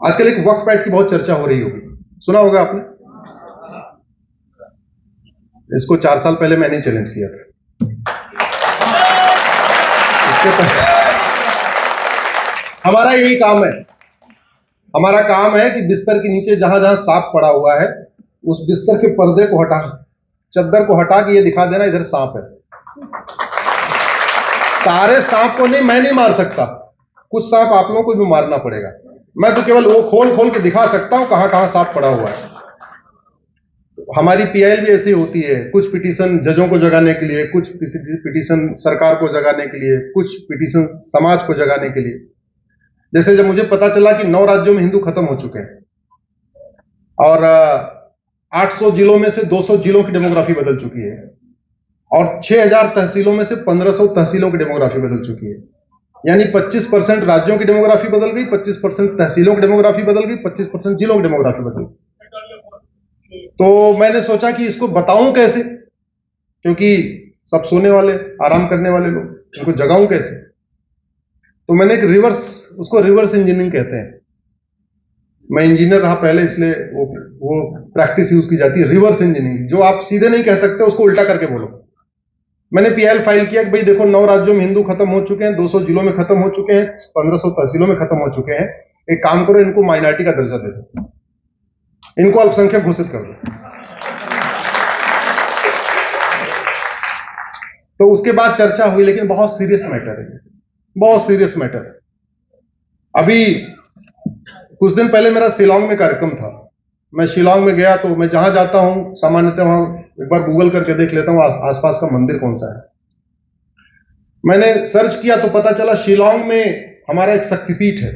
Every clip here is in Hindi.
आजकल एक वक्फ एक्ट की बहुत चर्चा हो रही होगी, सुना होगा आपने। इसको 4 साल पहले मैंने चैलेंज किया था। हमारा यही काम है, हमारा काम है कि बिस्तर के नीचे जहां जहां सांप पड़ा हुआ है, उस बिस्तर के पर्दे को हटा, चद्दर को हटा के ये दिखा देना इधर सांप है। सारे सांप को नहीं, मैं नहीं मार सकता, कुछ सांप आप लोगों को भी मारना पड़ेगा। मैं तो केवल वो खोल खोल के दिखा सकता हूं कहां कहां सांप पड़ा हुआ है। हमारी पीआईएल भी ऐसी होती है, कुछ पिटीशन जजों को जगाने के लिए, कुछ पिटीशन सरकार को जगाने के लिए, कुछ पिटीशन समाज को जगाने के लिए। जैसे जब मुझे पता चला कि 9 राज्यों में हिंदू खत्म हो चुके हैं और 800 जिलों में से 200 जिलों की डेमोग्राफी बदल चुकी है और 6000 तहसीलों में से 1500 तहसीलों की डेमोग्राफी बदल चुकी है, यानी 25% राज्यों की डेमोग्राफी बदल गई, 25% तहसीलों की डेमोग्राफी बदल गई, 25% जिलों की डेमोग्राफी बदल गई। तो मैंने सोचा कि इसको बताऊं कैसे, क्योंकि सब सोने वाले, आराम करने वाले लोग, इनको जगाऊं कैसे। तो मैंने एक उसको रिवर्स इंजीनियरिंग कहते हैं। मैं इंजीनियर रहा पहले, इसलिए वो प्रैक्टिस यूज की जाती है, रिवर्स इंजीनियरिंग। जो आप सीधे नहीं कह सकते उसको उल्टा करके बोलो। मैंने पीएल फाइल किया कि भाई देखो 9 राज्यों में हिंदू खत्म हो चुके हैं, 200 जिलों में खत्म हो चुके हैं, 1500 तहसीलों में खत्म हो चुके हैं। एक काम करो, इनको माइनॉरिटी का दर्जा दे दो, इनको अल्पसंख्यक घोषित कर दो। तो उसके बाद चर्चा हुई, लेकिन बहुत सीरियस मैटर है, बहुत सीरियस मैटर। अभी कुछ दिन पहले मेरा शिलांग में कार्यक्रम था। मैं शिलांग में गया तो मैं जहां जाता हूं सामान्यतः वहां एक बार गूगल करके देख लेता हूं आसपास का मंदिर कौन सा है। मैंने सर्च किया तो पता चला शिलांग में हमारा एक शक्तिपीठ है।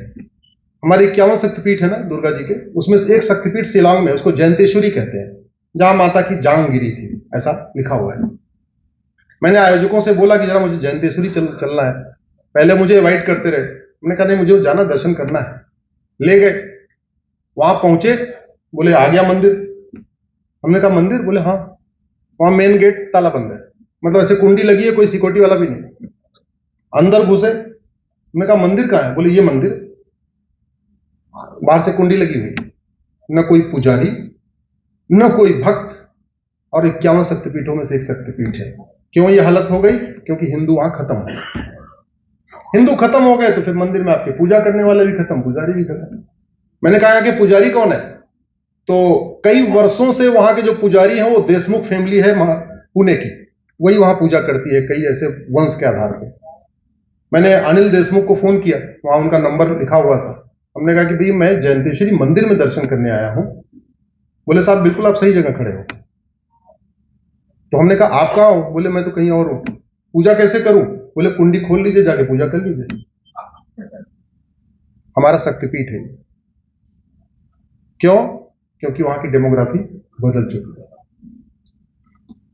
हमारे 51 शक्तिपीठ है ना दुर्गा जी के, उसमें से एक शक्तिपीठ शिलांग में, उसको जयंतेश्वरी कहते हैं, जहां माता की जांग गिरी थी, ऐसा लिखा हुआ है। मैंने आयोजकों से बोला कि जरा मुझे जयंतेश्वरी चलना है। पहले मुझे इनवाइट करते रहे, मैंने कहा नहीं मुझे जाना, दर्शन करना है। ले गए, वहां पहुंचे, बोले आ गया मंदिर। हमने कहा मंदिर? बोले हाँ। वहां मेन गेट ताला बंद है, मतलब ऐसे कुंडी लगी है, कोई सिक्योरिटी वाला भी नहीं। अंदर घुसे, हमने कहा मंदिर कहाँ है? बोले ये मंदिर। बाहर से कुंडी लगी हुई, न कोई पुजारी न कोई भक्त, और 51 शक्तिपीठों में से एक शक्तिपीठ है। क्यों ये हालत हो गई? क्योंकि हिंदू वहां खत्म हो गए। हिंदू खत्म हो गए तो फिर मंदिर में आपके पूजा करने वाले भी खत्म, पुजारी भी खत्म। मैंने कहा कि पुजारी कौन है? तो कई वर्षों से वहां के जो पुजारी हैं वो देशमुख फैमिली है पुणे की, वही वहां पूजा करती है, कई ऐसे वंश के आधार पर। मैंने अनिल देशमुख को फोन किया, वहां उनका नंबर लिखा हुआ था। हमने कहा कि भाई मैं जयंतेश्वरी मंदिर में दर्शन करने आया हूं। बोले साहब बिल्कुल आप सही जगह खड़े हो। तो हमने कहा आप कहां हो? बोले मैं तो कहीं और हूं। पूजा कैसे करूं? बोले कुंडी खोल लीजिए, जाके पूजा कर लीजिए। हमारा शक्तिपीठ है। क्यों? क्योंकि वहां की डेमोग्राफी बदल चुकी है,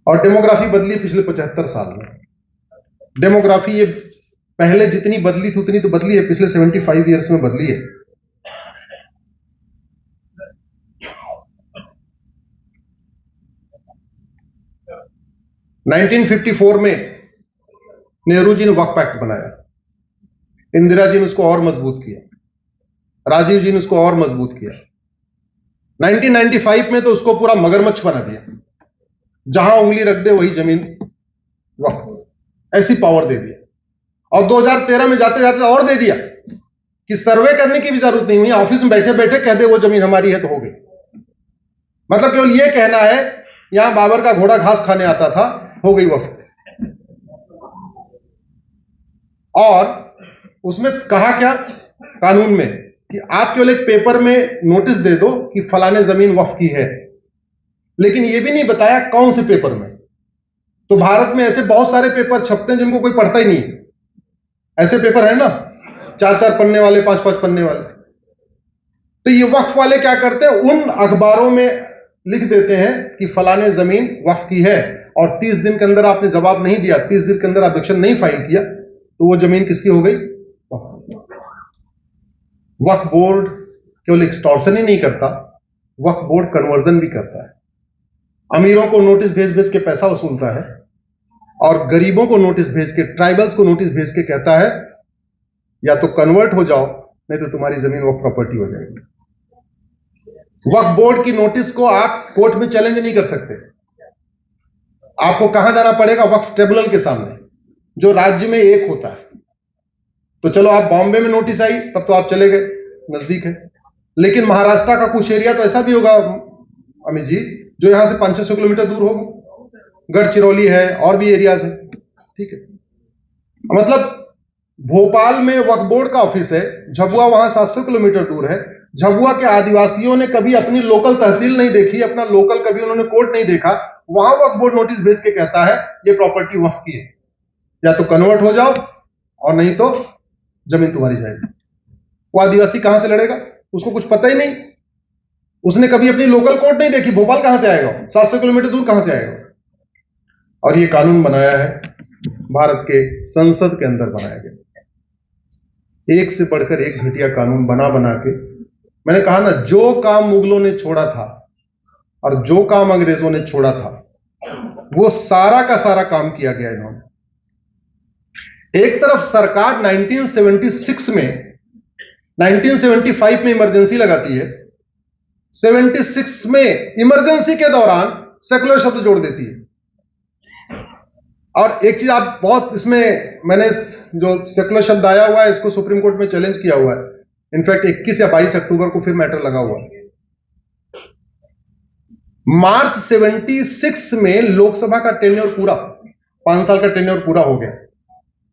और डेमोग्राफी बदली पिछले 75 साल में। डेमोग्राफी ये पहले जितनी बदली थी उतनी तो बदली है, पिछले 75 ईयर्स में बदली है। नाइनटीन 54 में नेहरू जी ने वक्फ एक्ट बनाया, इंदिरा जी ने उसको और मजबूत किया, राजीव जी ने उसको और मजबूत किया। 1995 में तो उसको पूरा मगरमच्छ बना दिया, जहां उंगली रख दे वही जमीन वक्फ, ऐसी पावर दे दिया। और 2013 में जाते जाते और दे दिया कि सर्वे करने की भी जरूरत नहीं हुई, ऑफिस में बैठे बैठे कह दे वो जमीन हमारी है तो हो गई। मतलब केवल ये कहना है यहां बाबर का घोड़ा घास खाने आता था, हो गई वक्फ। और उसमें कहा क्या कानून में कि आप केवल एक पेपर में नोटिस दे दो कि फलाने जमीन वक्फ की है, लेकिन यह भी नहीं बताया कौन से पेपर में। तो भारत में ऐसे बहुत सारे पेपर छपते हैं जिनको कोई पढ़ता ही नहीं है। ऐसे पेपर है ना, 4-4 पन्ने वाले, 5-5 पन्ने वाले। तो ये वक्फ वाले क्या करते हैं, उन अखबारों में लिख देते हैं कि फलाने जमीन वक्फ की है, और 30 दिन के अंदर आपने जवाब नहीं दिया, 30 दिन के अंदर ऑब्जेक्शन नहीं फाइल किया, तो वो जमीन किसकी हो गई? वक्फ बोर्ड केवल एक्सटॉर्शन ही नहीं करता, वक्फ बोर्ड कन्वर्जन भी करता है। अमीरों को नोटिस भेज भेज के पैसा वसूलता है, और गरीबों को नोटिस भेज के, ट्राइबल्स को नोटिस भेज के कहता है या तो कन्वर्ट हो जाओ, नहीं तो तुम्हारी जमीन वक्फ प्रॉपर्टी हो जाएगी। वक्फ बोर्ड की नोटिस को आप कोर्ट में चैलेंज नहीं कर सकते। आपको कहां जाना पड़ेगा? वक्फ ट्रिब्यूनल के सामने, जो राज्य में एक होता है। तो चलो, आप बॉम्बे में नोटिस आई तब तो आप चले गए, नजदीक है। लेकिन महाराष्ट्र का कुछ एरिया तो ऐसा भी होगा अमित जी, जो यहां से 500-600 किलोमीटर दूर होगा। गढ़चिरौली है और भी एरियाज है, ठीक है। मतलब भोपाल में वक्फ बोर्ड का ऑफिस है, झाबुआ वहां 700 किलोमीटर दूर है। झाबुआ के आदिवासियों ने कभी अपनी लोकल तहसील नहीं देखी, अपना लोकल कभी उन्होंने कोर्ट नहीं देखा। वहां वक्फ बोर्ड नोटिस भेज के कहता है ये प्रॉपर्टी वक्फ की है, या तो कन्वर्ट हो जाओ और नहीं तो जमीन तुम्हारी जाएगी। वो आदिवासी कहां से लड़ेगा? उसको कुछ पता ही नहीं, उसने कभी अपनी लोकल कोर्ट नहीं देखी। भोपाल कहां से आएगा? 700 किलोमीटर दूर कहां से आएगा? और ये कानून बनाया है भारत के संसद के अंदर बनाया गया, एक से बढ़कर एक घटिया कानून बना बना के। मैंने कहा ना, जो काम मुगलों ने छोड़ा था और जो काम अंग्रेजों ने छोड़ा था, वो सारा का सारा काम किया गया इन्होंने। एक तरफ सरकार 1976 में 1975 में इमरजेंसी लगाती है, 76 में इमरजेंसी के दौरान सेकुलर शब्द जोड़ देती है। और एक चीज आप बहुत इसमें, मैंने जो सेकुलर शब्द आया हुआ है इसको सुप्रीम कोर्ट में चैलेंज किया हुआ है। इनफैक्ट 21 या 22 अक्टूबर को फिर मैटर लगा हुआ है। मार्च 76 में लोकसभा का टेन्योर पूरा, 5 साल का टेन्योर पूरा हो गया,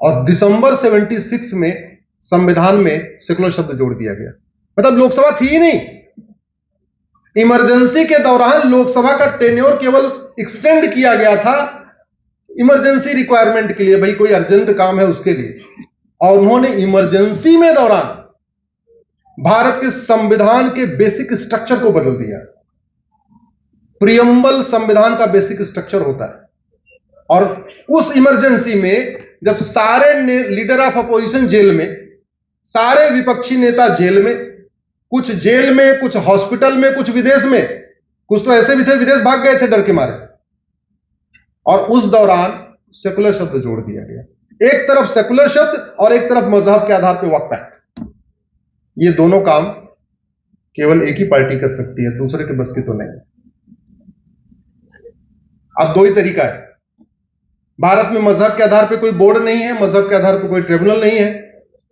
और दिसंबर 76 में संविधान में सेकुलर शब्द जोड़ दिया गया। मतलब लोकसभा थी ही नहीं, इमरजेंसी के दौरान लोकसभा का टेन्योर केवल एक्सटेंड किया गया था इमरजेंसी रिक्वायरमेंट के लिए, भाई कोई अर्जेंट काम है उसके लिए। और उन्होंने इमरजेंसी में दौरान भारत के संविधान के बेसिक स्ट्रक्चर को बदल दिया। प्रियम्बल संविधान का बेसिक स्ट्रक्चर होता है, और उस इमरजेंसी में जब सारे लीडर ऑफ अपोजिशन जेल में, सारे विपक्षी नेता जेल में, कुछ जेल में, कुछ हॉस्पिटल में, कुछ विदेश में, कुछ तो ऐसे भी थे विदेश भाग गए थे डर के मारे, और उस दौरान सेकुलर शब्द जोड़ दिया गया। एक तरफ सेकुलर शब्द और एक तरफ मजहब के आधार पर वक्फ एक्ट। ये दोनों काम केवल एक ही पार्टी कर सकती है, दूसरे के बस की तो नहीं। अब दो ही तरीका है। भारत में मजहब के आधार पर कोई बोर्ड नहीं है, मजहब के आधार पर कोई ट्रिब्यूनल नहीं है।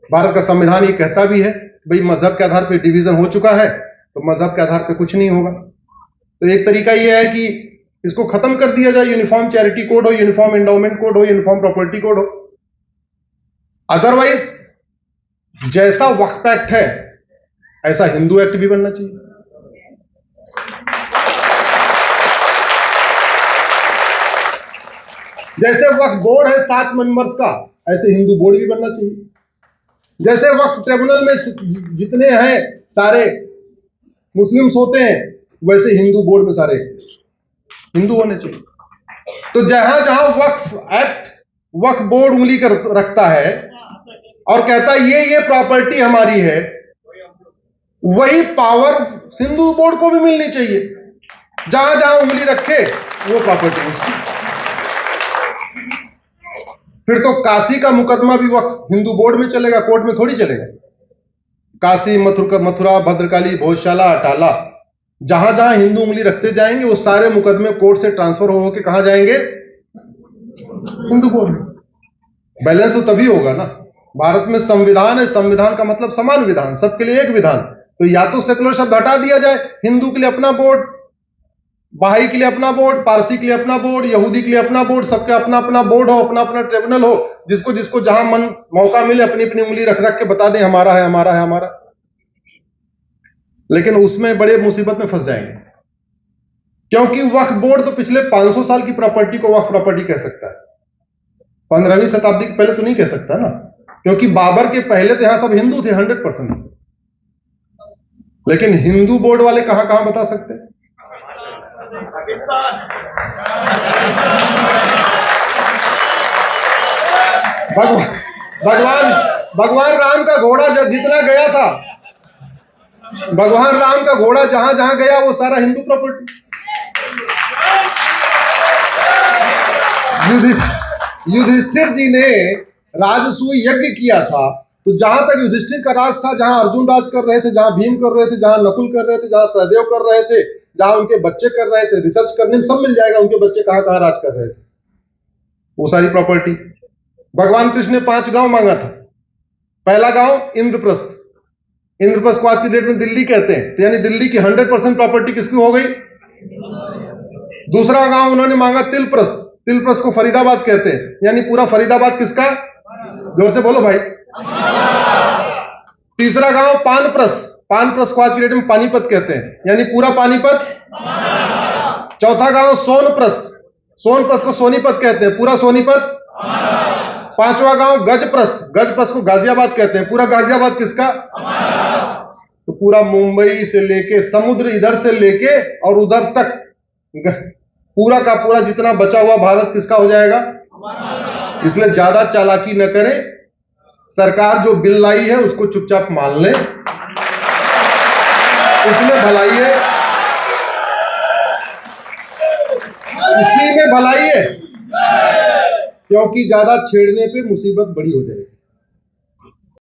भारत का संविधान ये कहता भी है भाई मजहब के आधार पर डिवीजन हो चुका है, तो मजहब के आधार पर कुछ नहीं होगा। तो एक तरीका यह है कि इसको खत्म कर दिया जाए, यूनिफॉर्म चैरिटी कोड हो, यूनिफॉर्म एंडोमेंट कोड हो, यूनिफॉर्म प्रॉपर्टी कोड हो। अदरवाइज जैसा वक्फ एक्ट है ऐसा हिंदू एक्ट भी बनना चाहिए। जैसे वक्फ बोर्ड है 7 मेंबर्स का, ऐसे हिंदू बोर्ड भी बनना चाहिए। जैसे वक्फ ट्रिब्यूनल में जितने हैं सारे मुस्लिम्स होते हैं, वैसे हिंदू बोर्ड में सारे हिंदू होने चाहिए। तो जहां जहां वक्फ एक्ट, वक्फ बोर्ड उंगली कर रखता है और कहता है ये प्रॉपर्टी हमारी है, वही पावर हिंदू बोर्ड को भी मिलनी चाहिए। जहां जहां उंगली रखे वो प्रॉपर्टी उसकी। फिर तो काशी का मुकदमा भी वक्फ हिंदू बोर्ड में चलेगा, कोर्ट में थोड़ी चलेगा। काशी, मथुरा, भद्रकाली, भोजशाला, अटाला, जहां जहां हिंदू उंगली रखते जाएंगे वो सारे मुकदमे कोर्ट से ट्रांसफर हो के कहां जाएंगे? हिंदू बोर्ड में। बैलेंस तो तभी होगा ना। भारत में संविधान है, संविधान का मतलब समान विधान, सबके लिए एक विधान। तो या तो सेकुलर शब्द हटा दिया जाए, हिंदू के लिए अपना बोर्ड, बहाई के लिए अपना बोर्ड, पारसी के लिए अपना बोर्ड, यहूदी के लिए अपना बोर्ड, सबके अपना अपना बोर्ड हो, अपना अपना ट्रिब्यूनल हो, जिसको जिसको जहां मन मौका मिले अपनी अपनी उंगली रख रख के बता दें हमारा है, हमारा है, हमारा। लेकिन उसमें बड़े मुसीबत में फंस जाएंगे, क्योंकि वक्फ बोर्ड तो पिछले 500 साल की प्रॉपर्टी को वक्फ प्रॉपर्टी कह सकता है, 15वीं शताब्दी के पहले तो नहीं कह सकता ना, क्योंकि बाबर के पहले तो यहां सब हिंदू थे 100%। लेकिन हिंदू बोर्ड वाले कहां कहां बता सकते हैं? भगवान राम का घोड़ा जितना गया था, भगवान राम का घोड़ा जहां जहां गया वो सारा हिंदू प्रॉपर्टी। युधिष्ठिर जी ने राजसूय यज्ञ किया था, तो जहां तक युधिष्ठिर का राज था, जहां अर्जुन राज कर रहे थे, जहां भीम कर रहे थे, जहां नकुल कर रहे थे, जहां सहदेव कर रहे थे, जहां उनके बच्चे कर रहे थे, रिसर्च करने में सब मिल जाएगा उनके बच्चे कहां कहां राज कर रहे थे, वो सारी प्रॉपर्टी। भगवान कृष्ण ने 5 गांव मांगा था। पहला गांव इंद्रप्रस्थ, इंद्रप्रस्थ को आज की डेट में दिल्ली कहते हैं, तो यानी दिल्ली की 100% प्रॉपर्टी किसकी हो गई? दूसरा गांव उन्होंने मांगा तिलप्रस्थ, तिलप्रस्थ को फरीदाबाद कहते हैं, यानी पूरा फरीदाबाद किसका? जोर से बोलो भाई। तीसरा गांव पानप्रस्थ, पानप्रस्थ को आज की डेट में पानीपत कहते हैं, यानी पूरा पानीपत। चौथा गांव सोनप्रस्थ, सोनप्रस्थ को सोनीपत कहते हैं, पूरा सोनीपत। पांचवा गांव गजप्रस्थ, गजप्रस्थ को गाजियाबाद कहते हैं, पूरा गाजियाबाद किसका? तो पूरा मुंबई से लेके समुद्र इधर से लेके और उधर तक पूरा का पूरा जितना बचा हुआ भारत किसका हो जाएगा? इसलिए ज्यादा चालाकी न करें, सरकार जो बिल लाई है उसको चुपचाप मान लें, इसमें भलाई है, इसी में भलाई है, क्योंकि ज्यादा छेड़ने पे मुसीबत बड़ी हो जाएगी।